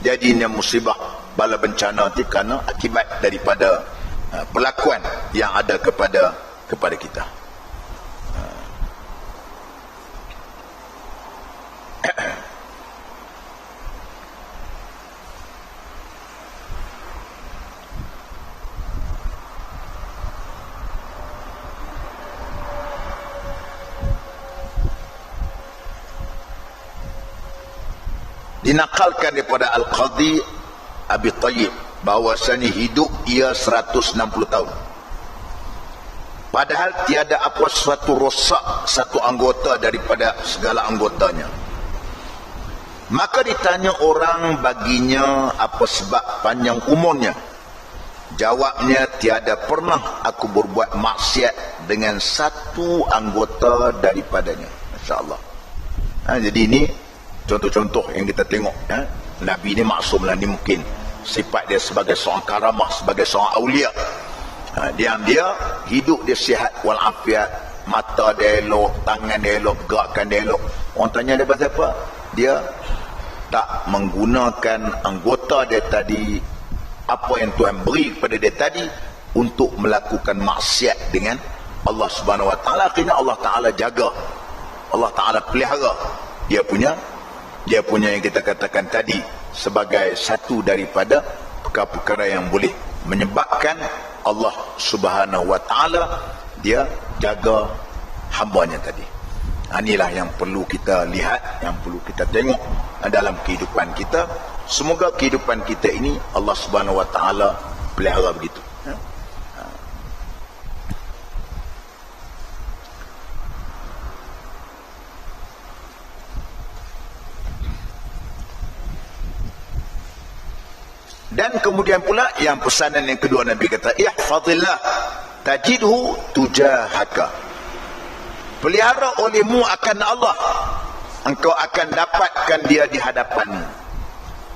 jadinya musibah bala bencana itu kerana akibat daripada perlakuan yang ada kepada kita. Dinakalkan daripada Al-Qadhi Abi Tayyib bahawasanya hidup ia 160 tahun. Padahal tiada apa suatu rosak satu anggota daripada segala anggotanya. Maka ditanya orang baginya apa sebab panjang umurnya. Jawabnya, tiada pernah aku berbuat maksiat dengan satu anggota daripadanya. Masya Allah. Jadi ini contoh-contoh yang kita tengok ya. Nabi ni maksum lah, ni mungkin sifat dia sebagai seorang karamah, sebagai seorang awliya. Dia hidup dia sihat walafiat, mata dia elok, tangan dia elok, gerakan dia elok. Orang tanya dia pasal apa? Dia tak menggunakan anggota dia tadi, apa yang Tuhan beri kepada dia tadi, untuk melakukan maksiat dengan Allah Subhanahu wa Ta'ala. Akhirnya Allah Ta'ala jaga, Allah Ta'ala pelihara dia punya yang kita katakan tadi sebagai satu daripada perkara-perkara yang boleh menyebabkan Allah Subhanahu wa Ta'ala dia jaga hambanya tadi. Inilah yang perlu kita lihat, yang perlu kita tengok dalam kehidupan kita. Semoga kehidupan kita ini Allah Subhanahu wa Ta'ala pelihara begitu. Dan kemudian pula yang pesanan yang kedua Nabi kata, ihfazillah tajidhu tujahaka. Pelihara olehmu akan Allah, engkau akan dapatkan dia di hadapanmu.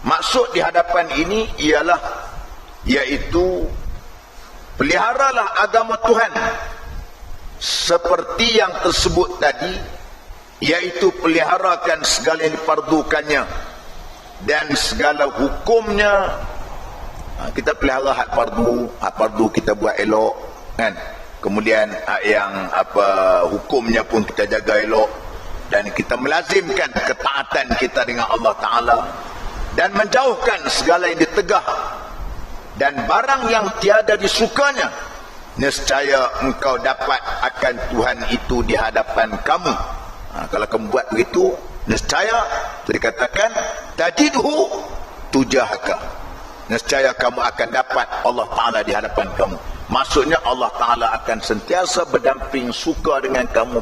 Maksud di hadapan ini ialah iaitu peliharalah agama Tuhan seperti yang tersebut tadi, iaitu peliharakan segala yang difardukannya dan segala hukumnya. Kita pelihara hak fardu kita buat elok kan. Kemudian yang apa hukumnya pun kita jaga elok, dan kita melazimkan ketaatan kita dengan Allah Ta'ala dan menjauhkan segala yang ditegah dan barang yang tiada disukanya. Nescaya engkau dapat akan Tuhan itu di hadapan kamu. Kalau kamu buat begitu, nescaya dikatakan tajidhu tujahaka, nescaya kamu akan dapat Allah Ta'ala di hadapan kamu. Maksudnya Allah Ta'ala akan sentiasa berdamping, suka dengan kamu,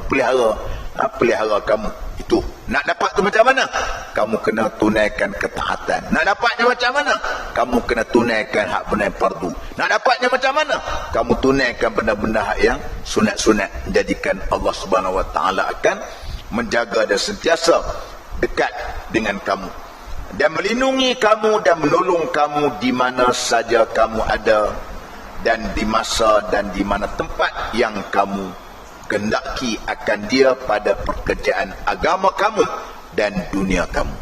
pelihara kamu. Itu nak dapat tu macam mana? Kamu kena tunaikan ketaatan. Nak dapatnya macam mana? Kamu kena tunaikan hak benda yang fardu. Nak dapatnya macam mana? Kamu tunaikan benda-benda hak yang sunat-sunat. Menjadikan Allah Subhanahu wa Ta'ala akan menjaga dan sentiasa dekat dengan kamu dan melindungi kamu dan menolong kamu di mana saja kamu ada, dan di masa dan di mana tempat yang kamu kehendaki akan dia pada pekerjaan agama kamu dan dunia kamu.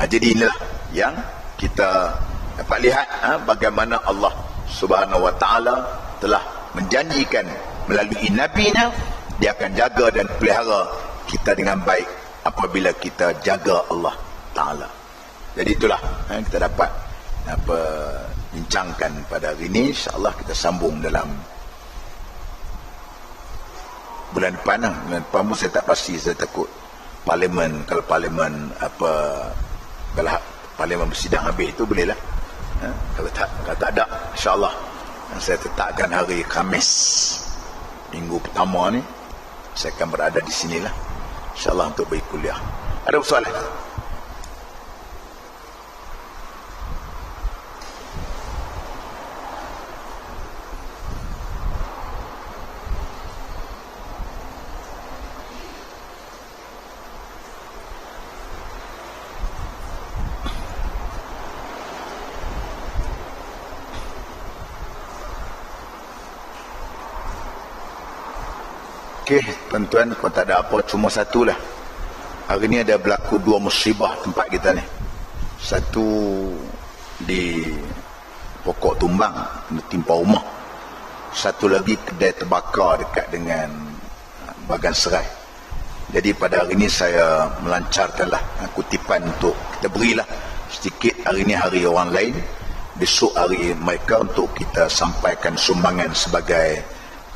Jadi inilah yang kita dapat lihat bagaimana Allah Subhanahu wa Ta'ala telah menjanjikan melalui nabinya dia akan jaga dan pelihara kita dengan baik apabila kita jaga Allah Ta'ala. Jadi itulah kita dapat bincangkan pada hari ini. InsyaAllah kita sambung dalam bulan depan. Bulan depan pun saya tak pasti, saya takut parlimen, kalau parlimen kalau parlimen bersidang habis itu boleh lah. Kalau tak ada, insyaAllah saya tetapkan hari Khamis minggu pertama ni saya akan berada di sinilah insyaAllah untuk bagi kuliah. Ada soalan? Okey, tuan-tuan, kalau tak ada apa, cuma satulah. Hari ni ada berlaku dua musibah tempat kita ni. Satu di pokok tumbang, menimpa rumah. Satu lagi kedai terbakar dekat dengan Bagan Serai. Jadi pada hari ni saya melancarkanlah kutipan untuk kita berilah sedikit. Hari ni hari orang lain, besok hari mereka, untuk kita sampaikan sumbangan sebagai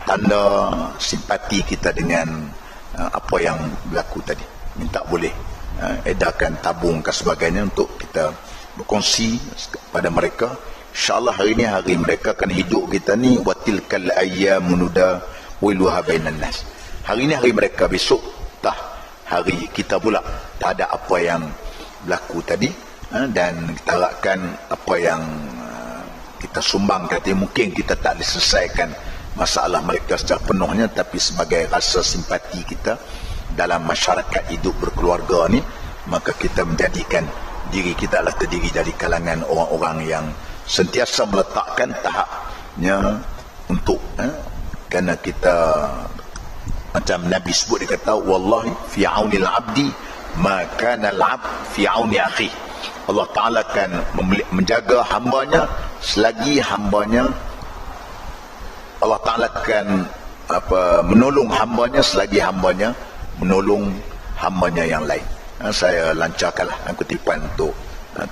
tanda simpati kita dengan apa yang berlaku tadi. Minta boleh edarkan tabung dan sebagainya untuk kita berkongsi pada mereka. InsyaAllah hari ini hari mereka akan hidup kita ni. Watilkal ayyamu nudawiluha bainan nas. Hari ini hari mereka, besok tah hari kita pula. Tak ada apa yang berlaku tadi. Dan kita harapkan apa yang kita sumbangkan tadi, mungkin kita tak diselesaikan masalah mereka secara penuhnya, tapi sebagai rasa simpati kita dalam masyarakat hidup berkeluarga ni, maka kita menjadikan diri kita adalah terdiri dari kalangan orang-orang yang sentiasa meletakkan tahapnya untuk kerana kita, macam Nabi sebut, dia kata wallahi fi aunil abdi ma kana al-abd fi auni akhi. Allah Ta'ala akan menjaga hambanya selagi hambanya, Allah Ta'ala akan menolong hambanya selagi hambanya menolong hambanya yang lain. Saya lancarkanlah kutipan untuk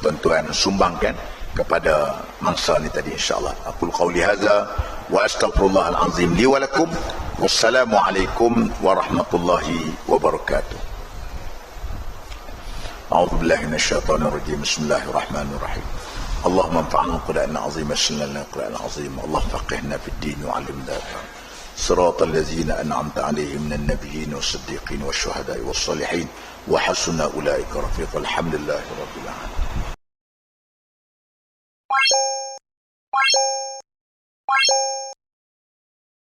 tuan-tuan sumbangkan kepada mangsa ni tadi, insyaAllah. Aqul qawli hadza wa astaghfirullah al-azim li wa lakum. Wassalamualaikum warahmatullahi wabarakatuh. A'udzu billahi minasyaitonir rajim. Bismillahirrahmanirrahim. اللهم انفعنا بالقرآن العظيم ويسر لنا القرآن العظيم. اللهم فقهنا في الدين وعلمنا صراط الذين أنعمت عليهم من النبيين والصديقين والشهداء والصالحين وحسن أولئك رفيقا. الحمد لله رب العالمين.